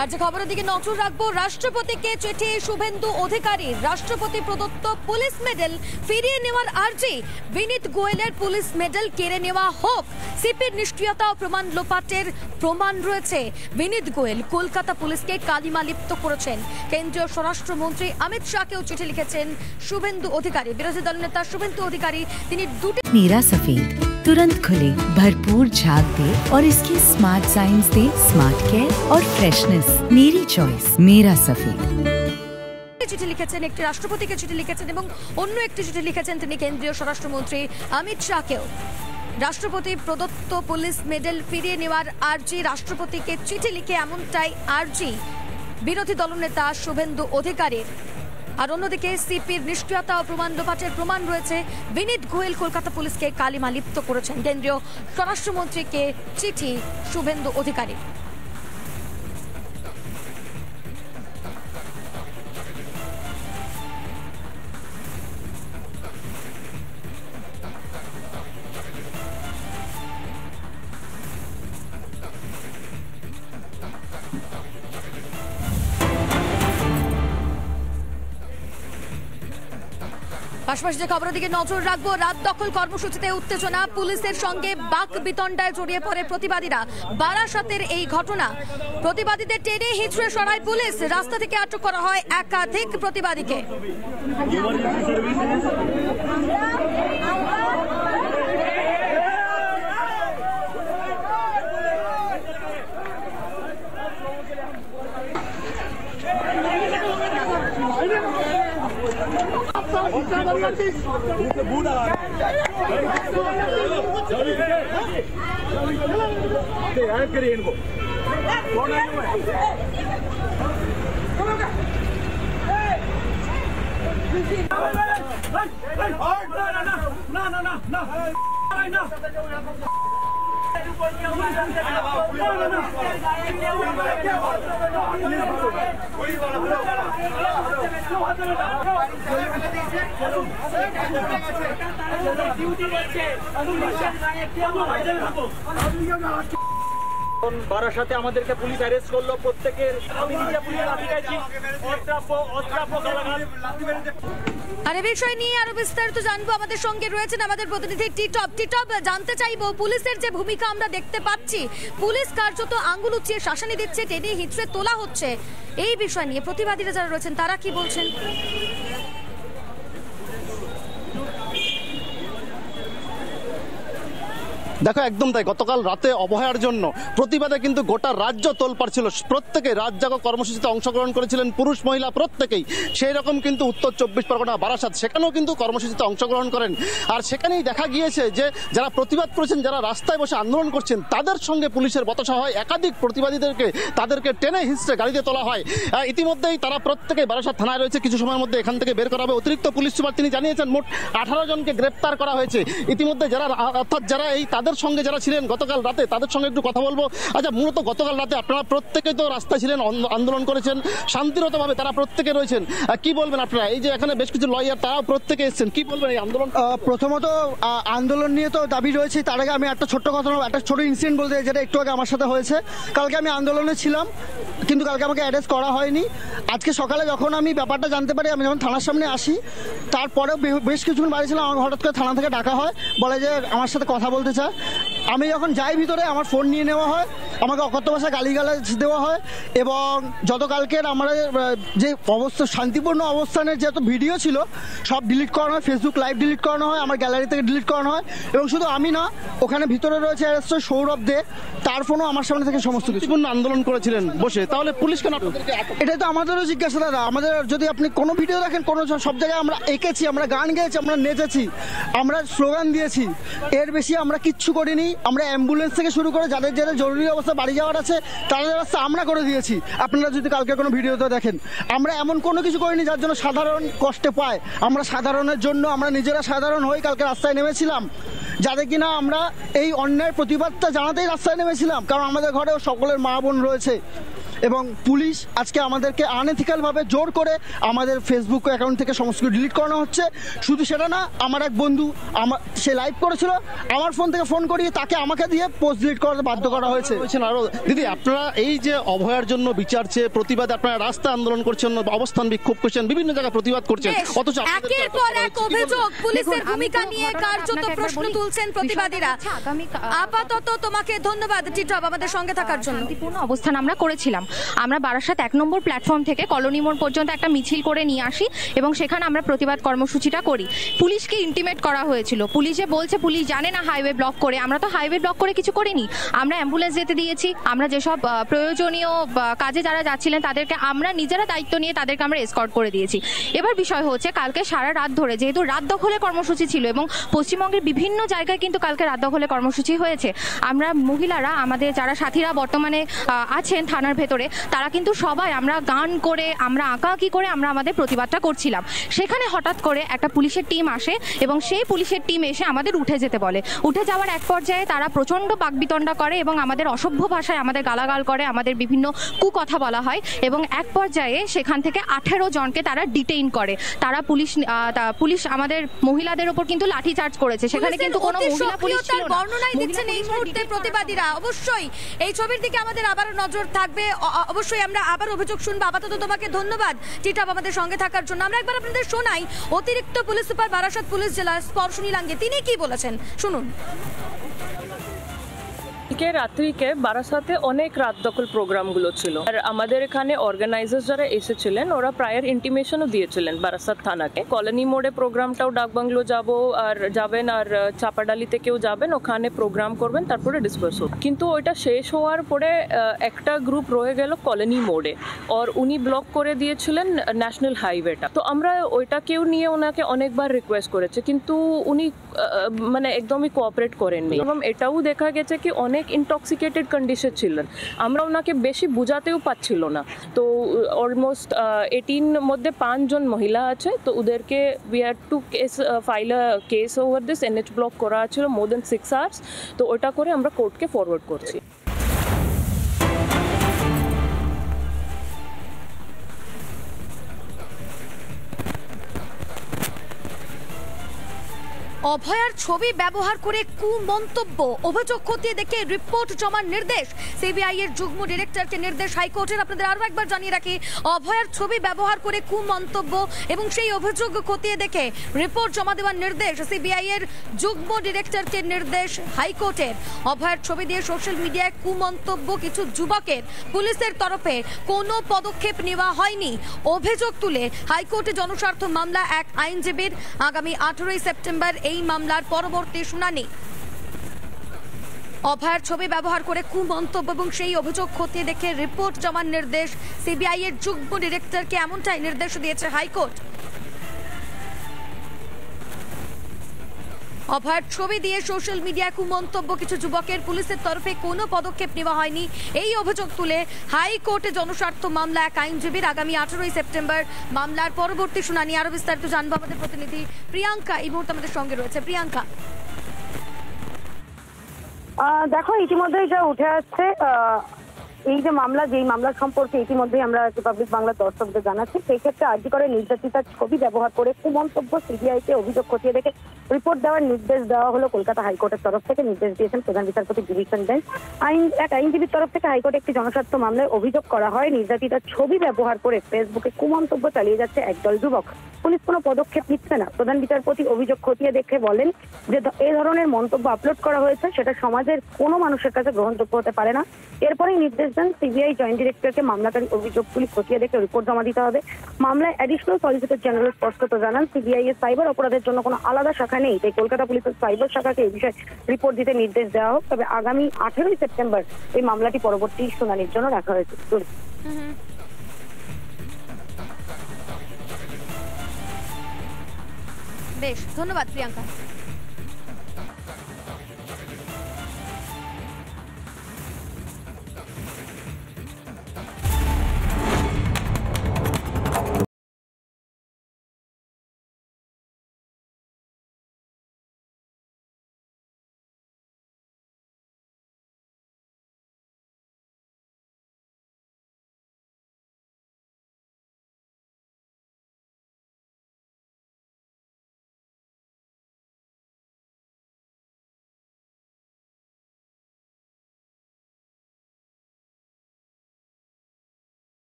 আর যে খবরের দিকে নজর রাখবো, রাষ্ট্রপতিকে চিঠি শুভেন্দু অধিকারী। রাষ্ট্রপতি প্রদত্ত পুলিশ মেডেল ফিরিয়ে নেওয়ার আর্জি। বিনীত গোয়েলের পুলিশ মেডেল কেড়ে নেওয়া হোক। সিপির নিষ্ক্রিয়তা ও প্রমাণ লোপাটের প্রমাণ রয়েছে। বিনীত গোয়েল কলকাতা পুলিশকে কালিমা লিপ্ত করেছেন। কেন্দ্রীয় স্বরাষ্ট্রমন্ত্রী অমিত শাহকেও চিঠি লিখেছেন শুভেন্দু অধিকারী। বিরোধী দলনেতা শুভেন্দু অধিকারী তিনি দুটি मेरा सफेद तुरंत खुले, भरपूर झाग दे और इसकी स्मार्ट साइंस दे स्मार्ट केयर और फ्रेशनेस। मेरी चॉइस मेरा सफेद। চিঠি লিখেছেন, একটি রাষ্ট্রপতিকে চিঠি লিখেছেন এবং অন্য একটি চিঠি লিখেছেন তিনি কেন্দ্রীয় স্বরাষ্ট্রমন্ত্রী অমিত শাহকেও। রাষ্ট্রপতি প্রদত্ত পুলিশ মেডেল ফিরিয়ে নেওয়ার আর্জি। রাষ্ট্রপতিকে চিঠি লিখে এমনটাই আর্জি বিরোধী দলনেতা শুভেন্দু অধিকারীর। আর অন্যদিকে সিপির নিষ্ক্রিয়তা ও প্রমাণ লোপাটের প্রমাণ রয়েছে। বিনীত গোয়েল কলকাতা পুলিশকে কালিমা লিপ্ত করেছেন। কেন্দ্রীয় স্বরাষ্ট্রমন্ত্রীকে চিঠি শুভেন্দু অধিকারী। পাশাপাশি যে খবরের দিকে নজর রাখবো, রাত দখল কর্মসূচিতে উত্তেজনা। পুলিশের সঙ্গে বাক বিতণ্ডায় জড়িয়ে পড়ে প্রতিবাদীরা। বারাসাতের এই ঘটনা, প্রতিবাদীদের টেনে হিঁচড়ে সরায় পুলিশ। রাস্তা থেকে আটক করা হয় একাধিক প্রতিবাদীকে। বারাসাতে আমাদেরকে পুলিশ অ্যারেস্ট করলো, প্রত্যেকের আমি নিজে পুলিশ লাঠি খাইছি, আর এই বিষয় নিয়ে আরো বিস্তারিত জানবো। আমাদের সঙ্গে রয়েছেন আমাদের প্রতিনিধি টিটপ। টিটপ, জানতে চাইবো পুলিশের যে ভূমিকা আমরা দেখতে পাচ্ছি, পুলিশ কার্যত আঙ্গুল উঁচিয়ে শাসানি দিচ্ছে, টেনে হিঁচড়ে তোলা হচ্ছে। এই বিষয় নিয়ে প্রতিবাদীরা যারা রয়েছেন তারা কি বলছেন? দেখো, একদম তাই। গতকাল রাতে অবহেলার জন্য প্রতিবাদে কিন্তু গোটা রাজ্য তোলপাড় ছিল। প্রত্যেকে রাত জাগো কর্মসূচিতে অংশগ্রহণ করেছিলেন, পুরুষ মহিলা প্রত্যেকেই। সেই রকম কিন্তু উত্তর 24 পরগনা বারাসাত, সেখানেও কিন্তু কর্মসূচিতে অংশগ্রহণ করেন। আর সেখানেই দেখা গিয়েছে যে যারা প্রতিবাদ করেছেন, যারা রাস্তায় বসে আন্দোলন করছেন, তাদের সঙ্গে পুলিশের বচসা হয়। একাধিক প্রতিবাদীদেরকে তাদেরকে টেনে হিঁচড়ে গাড়িতে তোলা হয়। ইতিমধ্যেই তারা প্রত্যেকেই বারাসাত থানায় রয়েছে। কিছু সময়ের মধ্যে এখান থেকে বের করা হবে। অতিরিক্ত পুলিশ সুপার তিনি জানিয়েছেন মোট 18 জনকে গ্রেপ্তার করা হয়েছে ইতিমধ্যে। যারা এই তাদের সঙ্গে যারা ছিলেন গতকাল রাতে, তাদের সঙ্গে একটু কথা বলবো। আচ্ছা, মূলত গতকাল রাতে আপনারা প্রত্যেকেই তো রাস্তায় ছিলেন, আন্দোলন করেছেন শান্তিরতভাবে, তারা প্রত্যেকে রয়েছেন। কি বলবেন আপনারা? এই যে এখানে বেশ কিছু লয়ার তারাও প্রত্যেকে এসেছেন, কি বলবেন এই আন্দোলন? প্রথমত আন্দোলন নিয়ে তো দাবি রয়েছে। তার আগে আমি একটা ছোট্ট কথা, একটা ছোট ইনসিডেন্ট বলতে, যেটা একটু আগে আমার সাথে হয়েছে। কালকে আমি আন্দোলনে ছিলাম, কিন্তু কালকে আমাকে অ্যারেস্ট করা হয়নি। আজকে সকালে যখন আমি ব্যাপারটা জানতে পারি, আমি যখন থানার সামনে আসি, তারপরেও বেশ কিছুক্ষণ বাড়ি ছিলাম, আমাকে হঠাৎ করে থানা থেকে ডাকা হয়, বলে যে আমার সাথে কথা বলতে চায়। আমি যখন যাই ভিতরে, আমার ফোন নিয়ে নেওয়া হয়, আমাকে অকথ্য ভাষায় গালিগালাজ দেওয়া হয়। এবং গতকালকের আমাদের যে অবস্থা, শান্তিপূর্ণ অবস্থানের যত ভিডিও ছিল সব ডিলিট করানো হয়, ফেসবুক লাইভ ডিলিট করানো হয়, আমার গ্যালারি থেকে ডিলিট করানো হয়। এবং শুধু আমি না, ওখানে ভিতরে রয়েছে অ্যারেস্ট সৌরভ দে, তার ফোনও আমার সামনে থেকে সমস্ত কিছু। আন্দোলন করেছিলেন বসে, তাহলে পুলিশ কেন? এটাই তো আমাদেরও জিজ্ঞাসা দাদা। আমাদের যদি আপনি কোনো ভিডিও দেখেন, কোনো সব জায়গায় আমরা এঁকেছি, আমরা গান গেয়েছি, আমরা নেচেছি, আমরা স্লোগান দিয়েছি, এর বেশি আমরা কিচ্ছু করিনি। আমরা অ্যাম্বুলেন্স থেকে শুরু করে যাদের যাদের জরুরি অবস্থা বাড়ি যাওয়ার আছে, তাদের রাস্তা আমরা করে দিয়েছি। আপনারা যদি কালকে কোনো ভিডিওতে দেখেন, আমরা এমন কোনো কিছু করিনি যার জন্য সাধারণ কষ্টে পায়। আমরা সাধারণের জন্য, আমরা নিজেরা সাধারণ হয়ে কালকে রাস্তায় নেমেছিলাম, যাদের কিনা আমরা এই অন্যায়ের প্রতিবাদটা জানাতেই রাস্তায় নেমেছিলাম। কারণ আমাদের ঘরেও সকলের মা বোন রয়েছে। এবং পুলিশ আজকে আমাদেরকে আনএথিক্যালভাবে জোর করে আমাদের ফেসবুক অ্যাকাউন্ট থেকে সমস্ত কিছু ডিলিট করানো হচ্ছে। শুধু সেটা না, আমার এক বন্ধু সে লাইভ করেছিল, আমার ফোন থেকে ফোন করিয়ে তাকে আমাকে দিয়ে পোস্ট ডিলিট করাতে বাধ্য করা হয়েছে। আরো দিদি, আপনারা এই যে অভয়ার জন্য বিচার চেয়ে প্রতিবাদে আপনারা রাস্তা আন্দোলন করছেন, অবস্থান বিক্ষোভ করছেন, বিভিন্ন জায়গায় প্রতিবাদ করছেন, অথচ একের পর এক অভিযোগ পুলিশের ভূমিকা নিয়ে কার্যত প্রশ্ন তুলছেন প্রতিবাদীরা। আপাতত তোমাকে ধন্যবাদ টিটপ আমাদের সঙ্গে থাকার জন্য। শান্তিপূর্ণ অবস্থান আমরা করেছিলাম। আমরা বারাসাত 1 নম্বর প্ল্যাটফর্ম থেকে কলোনি মোড় পর্যন্ত একটা মিছিল করে নিয়ে আসি এবং সেখানে আমরা প্রতিবাদ কর্মসূচিটা করি। পুলিশকে ইন্টিমেট করা হয়েছিল, পুলিশে বলছে পুলিশ জানে না হাইওয়ে ব্লক করে। আমরা তো হাইওয়ে ব্লক করে কিছু করিনি, আমরা অ্যাম্বুলেন্স যেতে দিয়েছি, আমরা যেসব প্রয়োজনীয় কাজে যারা যাচ্ছিলেন তাদেরকে আমরা নিজেরা দায়িত্ব নিয়ে তাদেরকে আমরা এসকর্ট করে দিয়েছি। এবার বিষয় হচ্ছে কালকে সারা রাত ধরে যেহেতু রাত দখলের কর্মসূচি ছিল এবং পশ্চিমবঙ্গের বিভিন্ন জায়গায় কিন্তু কালকে রাত দখলের কর্মসূচি হয়েছে, আমরা মহিলারা আমাদের যারা সাথীরা বর্তমানে আছেন থানার ভেতরে তারা কিন্তু সবাই আমরা গান করে আমরা আঁকাআঁকি করে আমরা আমাদের প্রতিবাদটা করছিলাম। সেখানে হঠাৎ করে একটা পুলিশের টিম আসে এবং সেই পুলিশের টিম এসে আমাদের উঠে যেতে বলে। উঠে যাওয়ার এক পর্যায়ে তারা প্রচণ্ড বাকবিতণ্ডা করে এবং আমাদের অসভ্য ভাষায় আমাদের গালাগাল করে, আমাদের বিভিন্ন কুকথা বলা হয় এবং এক পর্যায়ে সেখান থেকে 18 জনকে তারা ডিটেইন করে। তারা পুলিশ আমাদের মহিলাদের উপর কিন্তু লাঠিচার্জ করেছে। সেখানে কিন্তু কোনো মহিলা পুলিশ ছিল না। বর্ণনাই দিচ্ছেন এই মুহূর্তে প্রতিবাদীরা। অবশ্যই এই ছবির দিকে আমাদের আবার নজর থাকবে, অবশ্যই আমরা আবার অভিযোগ শুনবো। আপাতত তোমাকে ধন্যবাদ টিটপ আমাদের সঙ্গে থাকার জন্য। আমরা একবার আপনাদের শোনাই অতিরিক্ত পুলিশ সুপার বারাসাত পুলিশ জেলা স্পর্শনী লাঙ্গে, তিনি কি বলেছেন শুনুন। রাত্রিকে বারাসাতে অনেক রাত দখল প্রোগ্রামগুলো ছিল আর আমাদের এখানে অর্গানাইজার্স যারা এসেছিলেন ওরা প্রায়ার ইন্টিমেশনও দিয়েছিলেন বারাসাত থানাকে। কলোনি মোড়ে প্রোগ্রামটাও ডাকবাংলো যাবেন আর চাপাডালি থেকেও যাবেন, ওখানে প্রোগ্রাম করবেন, তারপরে ডিসপার্স হবে। কিন্তু ওইটা শেষ হওয়ার পরে একটা গ্রুপ রয়ে গেল কলোনি মোড়ে আর উনি ব্লক করে দিয়েছিলেন ন্যাশনাল হাইওয়েটা। তো আমরা ওইটাকেও নিয়ে ওনাকে অনেকবার রিকোয়েস্ট করেছে কিন্তু উনি মানে একদমই কোঅপারেট করেননি এবং এটাও দেখা গেছে কি অনেক ইনটক্সিকেটেড কন্ডিশন ছিলেন, আমরা ওনাকে বেশি বুঝাতেও পারছিল না। তো অলমোস্ট 18 মধ্যে 5 জন মহিলা আছে, তো ওদেরকে we had to file a case over this. NH block করা ছিল মোর দেন 6 আওয়ার্স, তো ওটা করে আমরা কোর্টকে ফরওয়ার্ড করছি। অভয়ার ছবি ব্যবহার করে কুমন্তব্য, অভিযোগ খতিয়ে দেখে রিপোর্ট জমার নির্দেশ সিবিআই এর যুগ্ম ডিরেক্টরকে নির্দেশ হাইকোর্টের। আপনাদের আরো একবার জানিয়ে রাখি, অভয়ার ছবি ব্যবহার করে কুমন্তব্য এবং সেই অভিযোগ খতিয়ে দেখে রিপোর্ট জমা দেওয়ার নির্দেশ সিবিআই এর যুগ্ম ডিরেক্টরকে নির্দেশ হাইকোর্টের। অভয়ার ছবি দিয়ে সোশ্যাল মিডিয়ায় কুমন্তব্য কিছু যুবকের পুলিশের তরফে কোনো পদক্ষেপ নেওয়া হয়নি অভিযোগ তুলে হাইকোর্টে জনস্বার্থ মামলা এক আইনজীবীর। আগামী 18 সেপ্টেম্বর এই মামলার পরবর্তী শুনানি। অভয়ার ছবি ব্যবহার করে কুমন্তব্য এবং সেই অভিযোগ খতিয়ে দেখে রিপোর্ট জমার নির্দেশ সিবিআই এর যুগ্ম ডিরেক্টরকে, এমনটাই নির্দেশ দিয়েছে হাইকোর্ট। অভয়ার ছবি দিয়ে সোশ্যাল মিডিয়ায় কুমন্তব্য কিছু যুবকের পুলিশের তরফে কোনো পদক্ষেপ নেওয়া হয়নি এই অভিযোগ তুলে হাইকোর্টে জনস্বার্থ মামলা এক আইনজীবীর। আগামী 18 সেপ্টেম্বর মামলার পরবর্তী শুনানি। আরো বিস্তারিত জানবো আমাদের প্রতিনিধি প্রিয়াঙ্কা এই মুহূর্তে আমাদের সঙ্গে রয়েছে। প্রিয়াঙ্কা, দেখো ইতিমধ্যে যা উঠে আসছে এই যে মামলা সম্পর্কে ইতিমধ্যেই আমরা রিপাবলিক বাংলার দর্শকদের জানাচ্ছি, সেই ক্ষেত্রে আরজি করে নির্যাতিতার ছবি ব্যবহার করে কুমন্তব্য সিবিআইকে অভিযোগ খতিয়ে দেখে রিপোর্ট দেওয়ার নির্দেশ দেওয়া হলো কলকাতা হাইকোর্টের তরফ থেকে। নির্দেশ দিয়েছেন প্রধান বিচারপতি ডিভিশন বেঞ্চ। এক আইনজীবীর তরফ থেকে হাইকোর্টে একটি জনস্বার্থ মামলায় অভিযোগ করা হয় নির্যাতিতার ছবি ব্যবহার করে ফেসবুকে কুমন্তব্য চালিয়ে যাচ্ছে একদল যুবক। পুলিশ কোনো পদক্ষেপ নিচ্ছে না। প্রধান বিচারপতি অভিযোগ খতিয়ে দেখে বলেন যে এই ধরনের মন্তব্য আপলোড করা হয়েছে সেটা সমাজের কোনো মানুষের কাছে গ্রহণযোগ্য হতে পারে না। এরপরেই নির্দেশ দেন সিবিআই জয়েন্ট ডিরেক্টরকে মামলাকারী অভিযোগগুলি খতিয়ে দেখে রিপোর্ট জমা দিতে হবে। মামলায় অ্যাডিশনাল সলিসিটর জেনারেল স্পষ্টত জানান সিবিআই এর সাইবার অপরাধের জন্য কোনো আলাদা শাখা নেই, তাই কলকাতা পুলিশের সাইবার শাখাকে এই বিষয়ে রিপোর্ট দিতে নির্দেশ দেওয়া হোক। তবে আগামী 18 সেপ্টেম্বর এই মামলাটি পরবর্তী শুনানির জন্য রাখা হয়েছে। বেশ, ধন্যবাদ প্রিয়াঙ্কা।